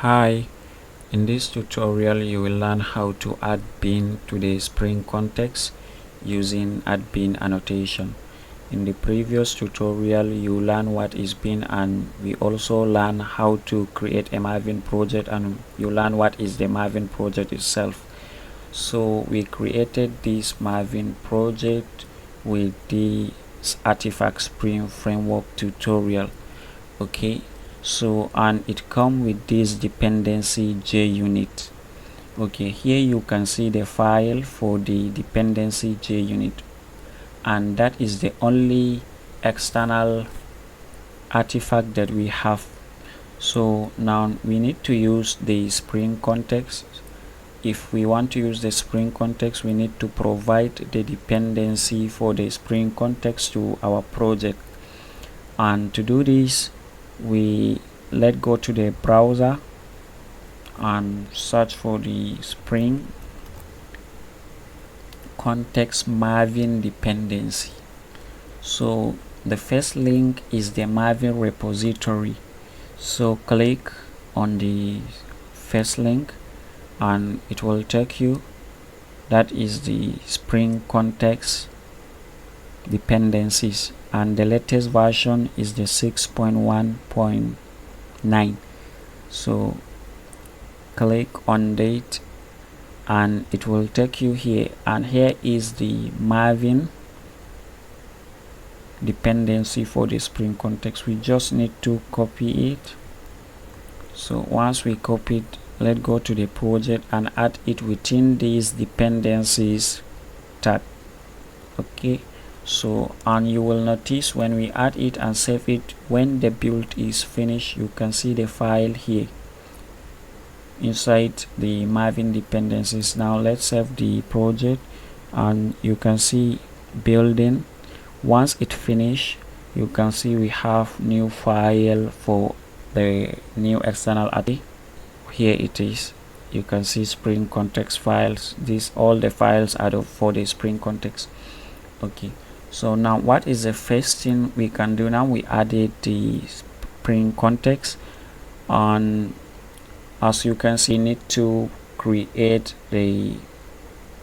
Hi, in this tutorial you will learn how to add bin to the Spring context using add bin annotation. In the previous tutorial you learned what is bin, and we also learned how to create a Maven project, and you learn what is the Maven project itself. So we created this Maven project with the artifact Spring framework tutorial. Okay, so and it come with this dependency JUnit. Okay, here you can see the file for the dependency JUnit, and that is the only external artifact that we have. So now we need to use the Spring context. If we want to use the Spring context, we need to provide the dependency for the Spring context to our project. And to do this, let's go to the browser and search for the Spring context Maven dependency. So the first link is the Maven repository. So click on the first link and it will take you, that is the Spring context dependencies, and the latest version is the 6.1.9. so click on date and it will take you here, and here is the Maven dependency for the Spring context. We just need to copy it. So once we copy it, let's go to the project and add it within these dependencies tag. Okay, so and you will notice when we add it and save it, when the build is finished, you can see the file here inside the Maven dependencies. Now let's save the project and you can see building. Once it finished, you can see we have new file for the new external API. Here it is. You can see Spring context files. These all the files are for the Spring context. Okay, so now what is the first thing we can do? Now we added the Spring context, and as you can see, need to create the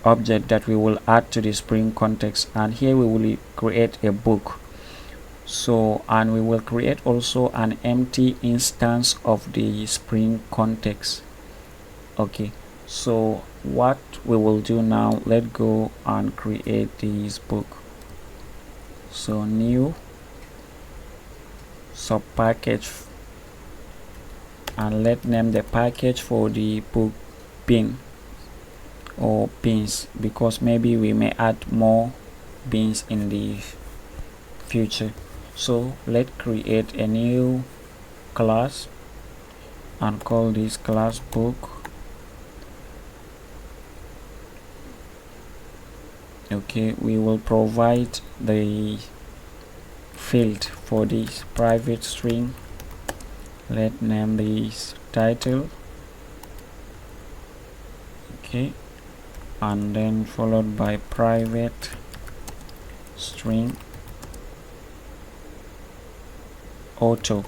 object that we will add to the Spring context, and here we will create a book. So and we will create also an empty instance of the Spring context. Okay, so what we will do now, let's go and create this book. So new sub package, and let's name the package for the book bin or bins, because maybe we may add more bins in the future. So let's create a new class and call this class book. Okay, we will provide the field for this private string. Let's name this title. Okay, and then followed by private string auto,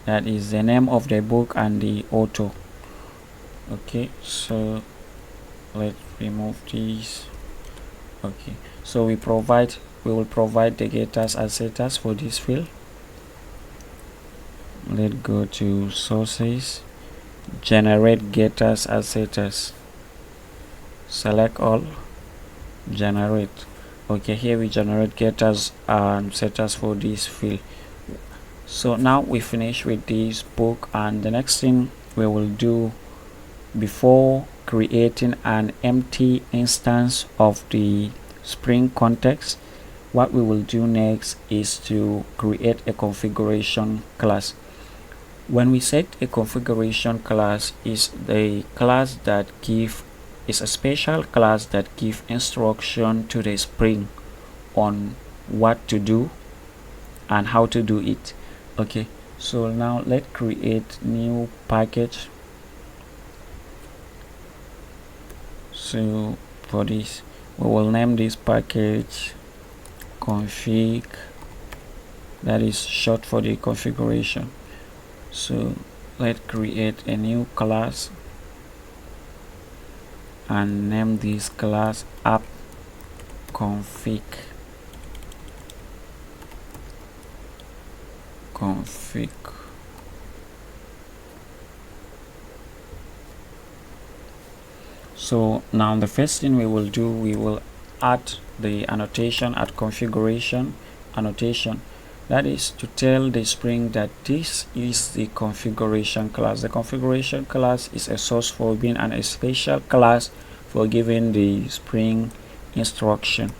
that is the name of the book and the auto. Okay, so let's remove these. Okay, so we will provide the getters as setters for this field. Let's go to sources, generate getters as setters, select all, generate. Okay, here we generate getters and setters for this field. So now we finish with this book, and the next thing we will do before creating an empty instance of the Spring context, what we will do next is to create a configuration class. When we set a configuration class, is the class that is a special class that give instruction to the Spring on what to do and how to do it. Okay, so now let's create new package. So for this, we will name this package config, that is short for the configuration. So let's create a new class and name this class app config. So now the first thing we will do, we will add the annotation at configuration annotation. That is to tell the Spring that this is the configuration class. The configuration class is a source for being and a special class for giving the Spring instruction.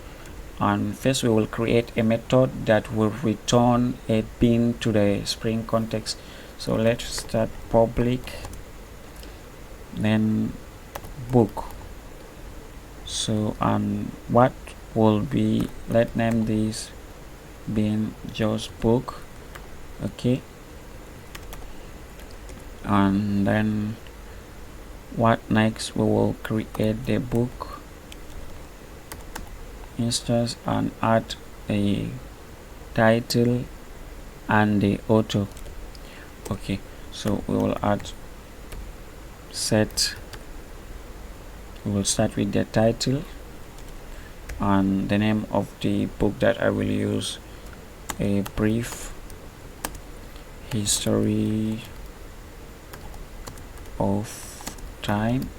And first we will create a method that will return a bin to the Spring context. So let's start public, then book. So what will be, let's name this bin just book. Okay, and then what next, we will create the book instance and add a title and the author. Okay, so we will add set, we will start with the title and the name of the book that I will use, a brief history of time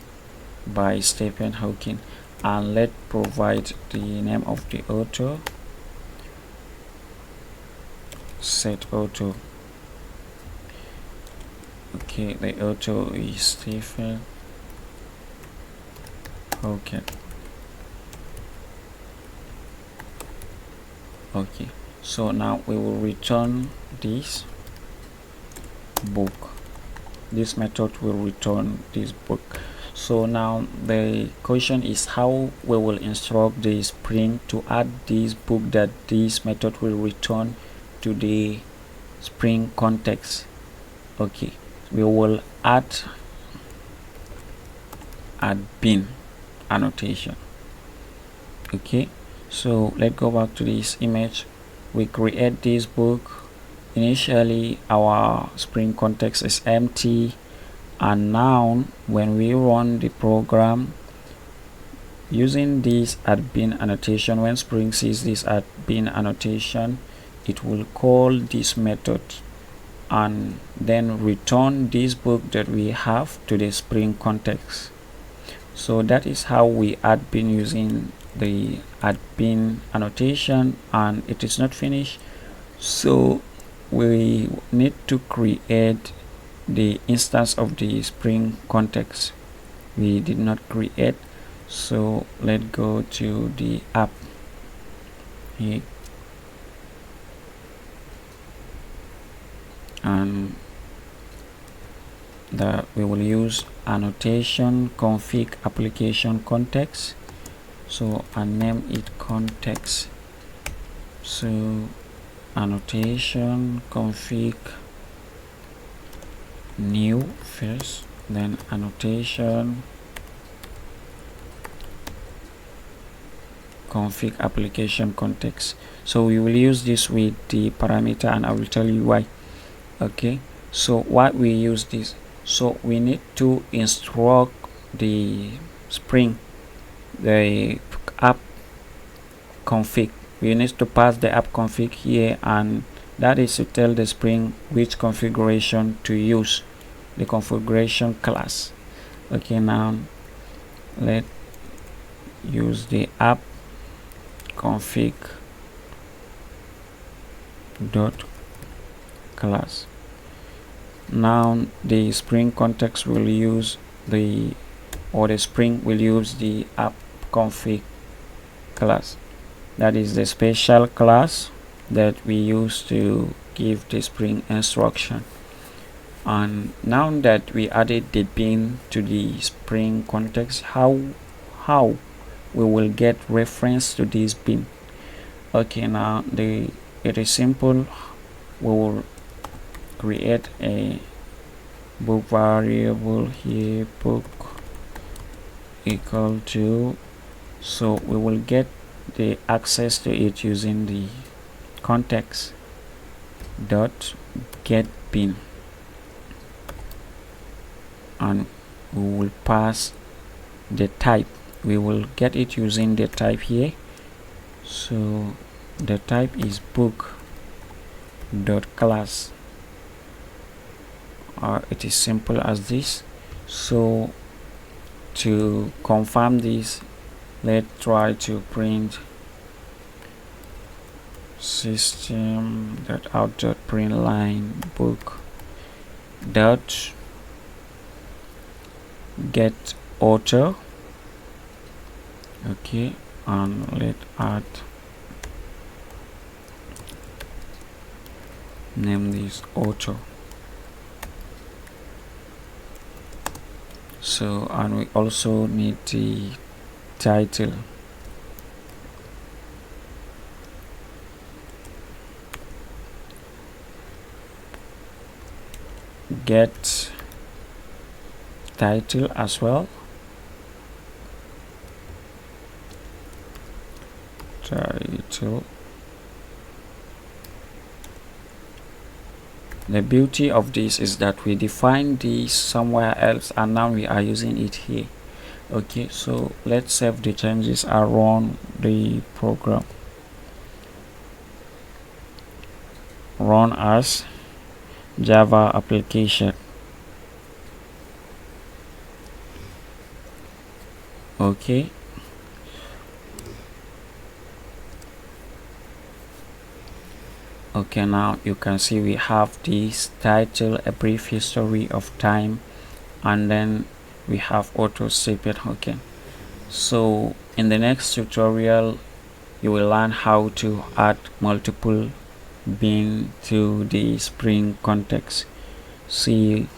by Stephen Hawking, and let's provide the name of the author, set author. Okay, the author is Stephen Hawking. Okay, so now we will return this book. This method will return this book. So now the question is how we will instruct the Spring to add this book that this method will return to the Spring context. Okay, we will add bin annotation. Okay, so let's go back to this image. We create this book. Initially our Spring context is empty, and now when we run the program using this bin annotation, when Spring sees this bin annotation, it will call this method and then return this book that we have to the Spring context. So that is how we add bin using the bin annotation, and it is not finished. So we need to create the instance of the Spring context. We did not create, so let's go to the app here, and we will use annotation config application context. So I name it context. So annotation config new first, then annotation config application context. So we will use this with the parameter, and I will tell you why. Okay, so why we use this, so we need to instruct the Spring the app config. We need to pass the app config here, and that is to tell the Spring which configuration to use, the configuration class. Okay, now let's use the app config dot class. Now the Spring context will use the Spring will use the app config class. That is the special class that we use to give the Spring instruction. And now that we added the bin to the Spring context, how we will get reference to this bin? Okay, now it is simple. We will create a book variable here, book equal to, so we will get the access to it using the context dot get bin. and we will pass the type. We will get it using the type here. So the type is book dot class, or it is simple as this. So to confirm this, let's try to print system.out.println book dot get author. Okay, and let's add name this author. So, and we also need the title. Get title as well. Title. The beauty of this is that we define this somewhere else and now we are using it here. Okay, so let's save the changes and run the program. Run as Java application. Okay, okay, now you can see we have this title, a brief history of time, and then we have auto snippet. Okay, so in the next tutorial you will learn how to add multiple bean to the Spring context. See you.